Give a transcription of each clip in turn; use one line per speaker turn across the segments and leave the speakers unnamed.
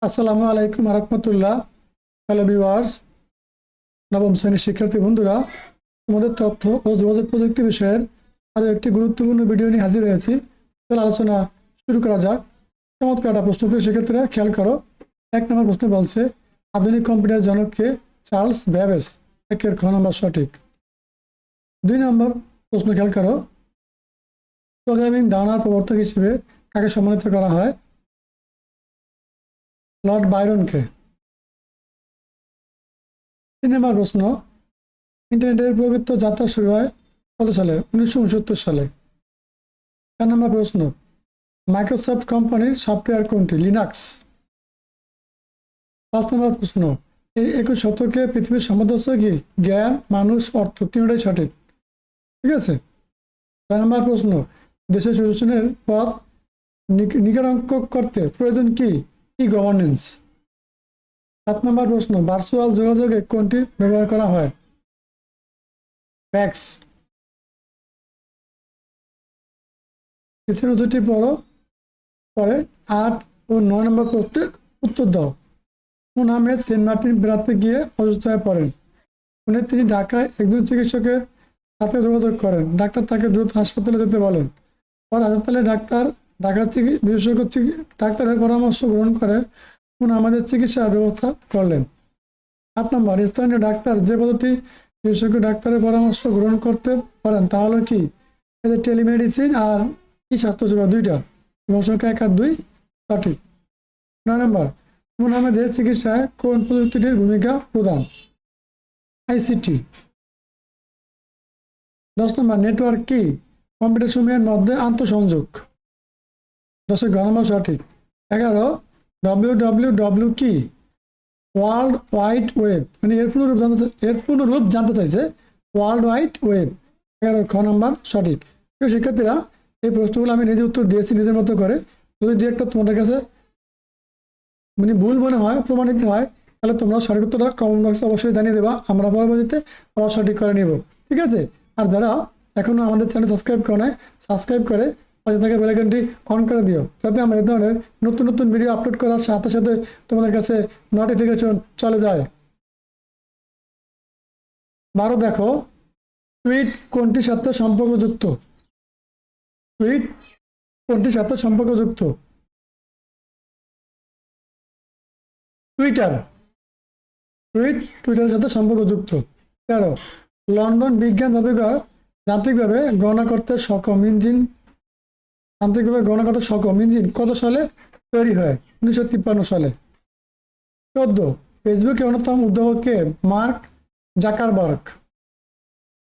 আসসালামু আলাইকুম রহমতুল্লাহ। Hello viewers, নবম শ্রেণীর শিক্ষার্থী বন্ধুরা, তোমাদের তথ্য ও যোগাযোগ প্রযুক্তি বিষয়ের আরও একটি গুরুত্বপূর্ণ ভিডিও নিয়ে হাজির হয়েছি। চলো আলোচনা শুরু করা যাক। চমৎকার একটা প্রশ্ন, প্রিয় শিক্ষার্থীরা খেয়াল করো। 1 নম্বর প্রশ্ন বলছে, আধুনিক কম্পিউটার জনককে? Charles Babbage. একের খ নম্বর সঠিক। 2 নম্বর প্রশ্ন খেয়াল করো, প্রোগ্রামিং ধারণার প্রবর্তক হিসেবে কাকে সম্মানিত করা হয়? লর্ড বাইরনকে। 3 নম্বর প্রশ্ন, ইন্টারনেটের প্রকৃত যাত্রা শুরু হয় কত সালে? 1969 সালে। 4 নম্বর প্রশ্ন, মাইক্রোসফট কোম্পানির সফটওয়্যার কোনটি? লিনাক্স। 5 নম্বর প্রশ্ন, এই 21 শতকে পৃথিবীর সম্পদ হচ্ছে কি? জ্ঞান, মানুষ, অর্থ। তিনটাই সঠিক। ঠিক আছে। 6 নম্বর প্রশ্ন, দেশের সুশাসনের পথ নিকারাঙ্ক করতে প্রয়োজন কি? ই গভর্নেন্স। 7 নম্বর প্রশ্ন, ভার্চুয়াল যোগাযোগে কোনটি ব্যবহার করা হয়? ফ্যাক্স। নিচের উত্তরটি পরে 8 ও 9 নম্বর প্রশ্নের উত্তর দাও। কোন আহমেদ সেন্ট মার্টিন বেড়াতে গিয়ে অসুস্থ হয়ে পড়েন? তিনি ঢাকায় একজন চিকিৎসকের সাথে যোগাযোগ করেন। ডাক্তার তাকে দ্রুত হাসপাতালে যেতে বলেন। পরে হাসপাতালে ঢাকার বিশেষজ্ঞ ডাক্তারের পরামর্শ গ্রহণ করে কোন আমাদের চিকিৎসার ব্যবস্থা করলেন। 8 নম্বর, স্থানীয় ডাক্তার যে পদ্ধতি বিশেষজ্ঞ ডাক্তারের পরামর্শ গ্রহণ করতে পারেন তা হলো কি? টেলিমেডিসিন আর ই স্বাস্থ্যসেবা, দুইটা। সংখ্যা 1 আর 2 সঠিক। 9 নম্বর, কোন আমাদের চিকিৎসায় কোন প্রযুক্তিটির ভূমিকা প্রদান? আইসিটি। 10 নম্বর, নেটওয়ার্ক কি? কম্পিউটার সমূহের মধ্যে আন্তঃসংযোগ। 10 নম্বর সঠিক। 11, WWW কি? World wide web. মানে এর পূর্ণরূপ জানতে চাইছে, ওয়ার্ল্ড ওয়াইড ওয়েব। 11 খ নম্বর সঠিক। প্রিয় শিক্ষার্থীরা, এই প্রশ্নগুলো আমি নিজে উত্তর দিয়েছি নিজের মতো করে। যদি দু একটা তোমাদের কাছে ভুল মনে হয়, প্রমাণিত হয়, তাহলে তোমরা সঠিক উত্তরটা কমেন্ট বক্সে অবশ্যই জানিয়ে দেবা। আমরা পরবর্তীতে আবার সঠিক করে নিব। ঠিক আছে। আর যারা এখনো আমাদের চ্যানেল সাবস্ক্রাইব করে নাই, সাবস্ক্রাইব করে পাশে থাকা বেল আইকনটি অন করে দিও, যাতে আমরা এই ধরনের নতুন নতুন ভিডিও আপলোড করার সাথে সাথে তোমাদের কাছে নোটিফিকেশন চলে যায়। 12 দেখো, টুইট কোনটির সাথে সম্পর্কযুক্ত? টুইট কোনটির সাথে সম্পর্কযুক্ত? টুইটার। টুইটারের সাথে সম্পর্কযুক্ত। 13, লন্ডন বিজ্ঞান জাদুঘর যান্ত্রিকভাবে গণনা করতে সক্ষম ইঞ্জিন কত সালে তৈরি হয়? 1953 সালে। 14, ফেসবুকের অন্যতম উদ্ভাবক কে? Mark Zuckerberg.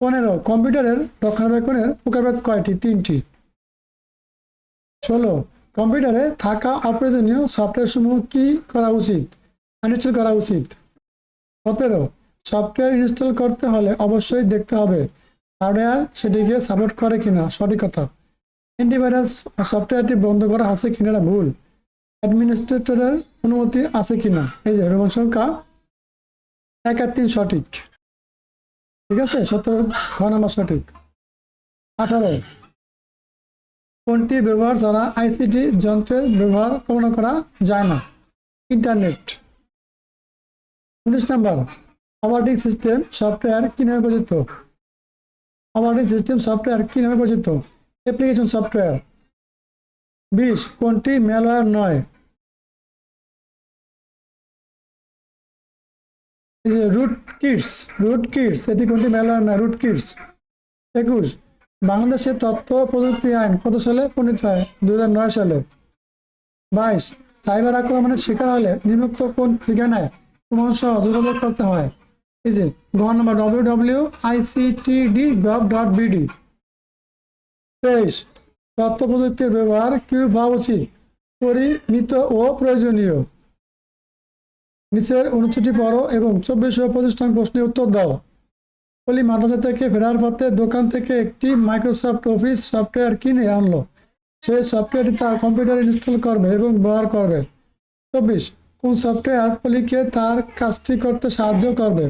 15, কম্পিউটারের রক্ষণাবেক্ষণের প্রকারভেদ কয়টি? 3টি। 16, কম্পিউটারে থাকা অপ্রয়োজনীয় সফটওয়্যার সমূহ কি করা উচিত? আনইনস্টল করা উচিত। 17, সফটওয়্যার ইনস্টল করতে হলে অবশ্যই দেখতে হবে হার্ডওয়্যার সেটিকে সাপোর্ট করে কিনা। সঠিক কথা। অ্যান্টিভাইরাস সফটওয়্যারটি বন্ধ করা আছে কিনা? ভুল। অ্যাডমিনিস্ট্রেটরের অনুমতি আছে কিনা? এই যে রোমান সংখ্যা 1 আর 3 সঠিক। ঠিক আছে। 17 খ নম্বর সঠিক। 18, কোনটি ব্যবহার ছাড়া আইসিটি যন্ত্রের ব্যবহার কল্পনা করা যায় না? ইন্টারনেট। 19 নম্বর, অপারেটিং সিস্টেম সফটওয়্যার কি নামে পরিচিত? অপারেটিং সিস্টেম সফটওয়্যার কি নামে পরিচিত? Application software. 20, কোনটি ম্যালওয়্যার নয়? রুটকিটস এটি কোনটি ম্যালওয়্যার নয়? রুটকিটস। 21, বাংলাদেশের তথ্য প্রযুক্তি আইন কত সালে প্রণীত হয়? 2009 সালে। 22, সাইবার আক্রমণের শিকার হলে নিম্নোক্ত কোন ঠিকানায় প্রমাণসহ যোগাযোগ করতে হয়? এই যে ঘ নম্বর, www.ictd.gov.bd। 23, তথ্য প্রযুক্তির ব্যবহার কি হওয়া উচিত? পরিমিত ও প্রয়োজনীয়। নিচের অনুচ্ছেদটি পড়ো এবং 24 ও 25 নং প্রশ্নের উত্তর দাও। পলি মাদ্রাসা থেকে ফেরার পথে দোকান থেকে একটি মাইক্রোসফট অফিস সফটওয়্যার কিনে আনলো। সেই সফটওয়্যারটি তার কম্পিউটারে ইনস্টল করবে এবং ব্যবহার করবে। 24, কোন সফটওয়্যার পলিকে তার কাজটি করতে সাহায্য করবে?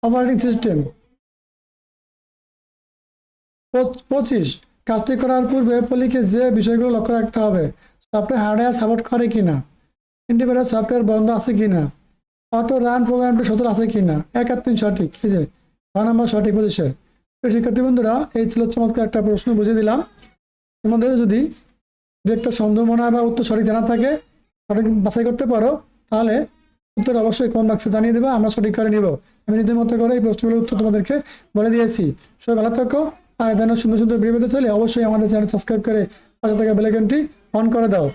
Operating system. 25, কাজটি করার পূর্বে পলিকে যে বিষয়গুলো লক্ষ্য রাখতে হবে? সফটওয়্যার হার্ডওয়্যার সাপোর্ট করে কিনা, ইন্ডিপেন্ডেন্ট সফটওয়্যার বন্ধ আছে কিনা, অটো রান প্রোগ্রামটি সচল আছে কিনা, 1 আর 3 সঠিক। এই যে 6 নম্বর সঠিক পজিশন। শিক্ষার্থী বন্ধুরা, এই ছিল চমৎকার একটা প্রশ্ন বুঝিয়ে দিলাম। তোমাদের যদি যে একটা সন্দেহ মনে হয় বা উত্তর সঠিক জানা থাকে, সঠিক বাছাই করতে পারো, তাহলে উত্তর অবশ্যই কমেন্ট বক্সে জানিয়ে দেবে, আমরা সঠিক করে নিব। আমি নিজের মতো করে এই প্রশ্নগুলোর উত্তর তোমাদেরকে বলে দিয়েছি। সবাই ভালো থাকো, আর এই ধরনের সুন্দর সুন্দর ভিডিও পেতে চাইলে অবশ্যই আমাদের চ্যানেল সাবস্ক্রাইব করে পাশে থাকা বেল আইকনটি অন করে দাও।